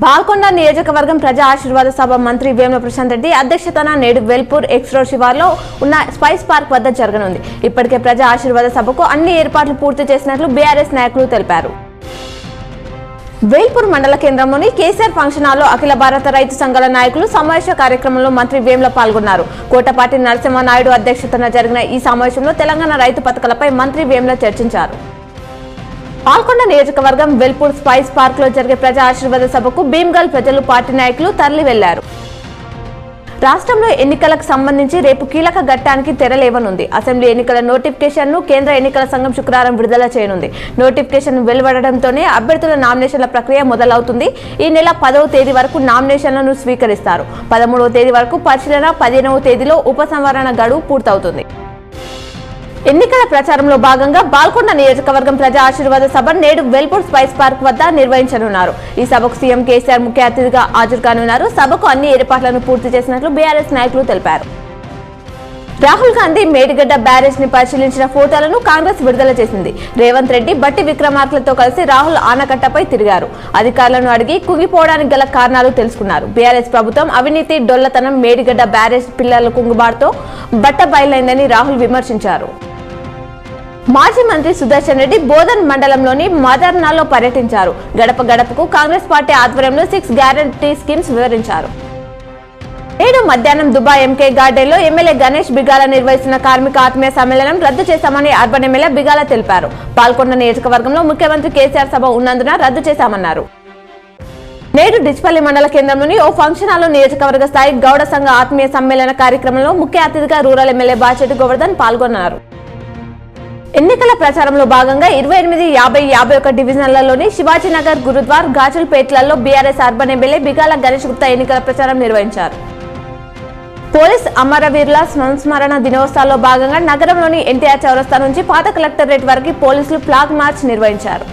బాల్కొండ నియోజకవర్గం ప్రజా ఆశీర్వాద సభ మంత్రి వేముల ప్రశాంత్ రెడ్డి అధ్యక్షతన నేడు వెల్పూర్ ఎక్స్ రోడ్ శివార్లో ఉన్న స్పైస్ పార్క్ వద్ద జరగనుంది. ఇప్పటికే ప్రజా ఆశీర్వాద సభకు అన్ని ఏర్పాట్లు పూర్తి చేసినట్లు బీఆర్ఎస్ నాయకులు తెలిపారు. వేల్పూర్ మండల కేంద్రంలోని కేసీఆర్ ఫంక్షన్ హాల్లో అఖిల భారత రైతు సంఘాల నాయకులు సమావేశ కార్యక్రమంలో మంత్రి వేముల పాల్గొన్నారు. కోటపాటి నరసింహనాయుడు అధ్యక్షతన జరిగిన ఈ సమావేశంలో తెలంగాణ రైతు పథకాలపై మంత్రి వేముల చర్చించారు. బాల్కొండ నియోజకవర్గం వెల్పూర్ స్పైస్ పార్క్ లో జరిగే ప్రజా ఆశీర్వాద సభకు భీమ్గల్ ప్రజలు పార్టీ నాయకులు తరలి వెళ్లారు. రాష్ట్రంలో ఎన్నికలకు సంబంధించి రేపు కీలక ఘట్టానికి తెరలేవనుంది. అసెంబ్లీ ఎన్నికల నోటిఫికేషన్ ను కేంద్ర ఎన్నికల సంఘం శుక్రవారం విడుదల చేయనుంది. నోటిఫికేషన్ వెలువడడంతోనే అభ్యర్థుల నామినేషన్ల ప్రక్రియ మొదలవుతుంది. ఈ నెల 10వ తేదీ వరకు నామినేషన్లను స్వీకరిస్తారు. 13వ తేదీ వరకు పరిశీలన, 15వ తేదీలో ఉపసంహరణ గడువు పూర్తవుతుంది. ఎన్నికల ప్రచారంలో భాగంగా బాల్కొండ నియోజకవర్గం ప్రజా ఆశీర్వాద సభ నేడు వెల్పూర్ స్పైస్ పార్క్ వద్ద నిర్వహించనున్నారు. ఈ సభకు సీఎం కేసీఆర్ ముఖ్య అతిథిగా హాజరు కానున్నారు. సభకు అన్ని ఏర్పాట్లను పూర్తి చేసినట్లు బీఆర్ఎస్ నాయకులు తెలిపారు. రాహుల్ గాంధీ మేడిగడ్డ బ్యారేజ్ ని పరిశీలించిన ఫోటోలను కాంగ్రెస్ విడుదల చేసింది. రేవంత్ రెడ్డి, బట్టి విక్రమార్కలతో కలిసి రాహుల్ ఆనకట్టపై తిరిగారు. అధికారులను అడిగి కుంగిపోవడానికి గల కారణాలు తెలుసుకున్నారు. బీఆర్ఎస్ ప్రభుత్వం అవినీతి, డొల్లతనం, మేడిగడ్డ బ్యారేజ్ పిల్లల కుంగుబాటుతో బట్టబయలైందని రాహుల్ విమర్శించారు. మాజీ మంత్రి సుదర్శన్ రెడ్డి బోధన్ మండలంలోని మదర్నాలో పర్యటించారు. గడప గడపకు కాంగ్రెస్ పార్టీ ఆధ్వర్యంలో 6 గ్యారంటీ స్కీమ్స్ వివరించారు. నేడు మధ్యాహ్నం దుబాయ్ ఎంకే గార్డెన్ లో ఎమ్మెల్యే గణేష్ బిగాల నిర్వహిస్తున్న కార్మిక ఆత్మీయ సమ్మేళనం రద్దు చేశామని అర్బన్ ఎమ్మెల్యే బిగాల తెలిపారు. పాల్కొండ నియోజకవర్గంలో ముఖ్యమంత్రి కేసీఆర్ సభ ఉన్నందున రద్దు చేశామన్నారు. నేడు డిచ్పల్లి మండల కేంద్రంలోని ఓ ఫంక్షన్ హాల్లో నియోజకవర్గ స్థాయి గౌడ సంఘ ఆత్మీయ సమ్మేళన కార్యక్రమంలో ముఖ్య అతిథిగా రూరల్ ఎమ్మెల్యే బాచెట్టి గోవర్ధన్ పాల్గొన్నారు. ఎన్నికల ప్రచారంలో భాగంగా 28, 50, 51 డివిజన్లలోని శివాజీనగర్, గురుద్వార్, గాజుల్పేట్లలో బీఆర్ఎస్ అర్బన్ ఎమ్మెల్యే బిగాల గణేష్ గుప్తా ఎన్నికల ప్రచారం నిర్వహించారు. పోలీస్ అమరవీరుల సంస్మరణ దినోత్సవాల్లో భాగంగా నగరంలోని ఎన్టీఆర్ చౌరస్తా నుంచి పాత కలెక్టరేట్ వరకు పోలీసులు ఫ్లాగ్ మార్చ్ నిర్వహించారు.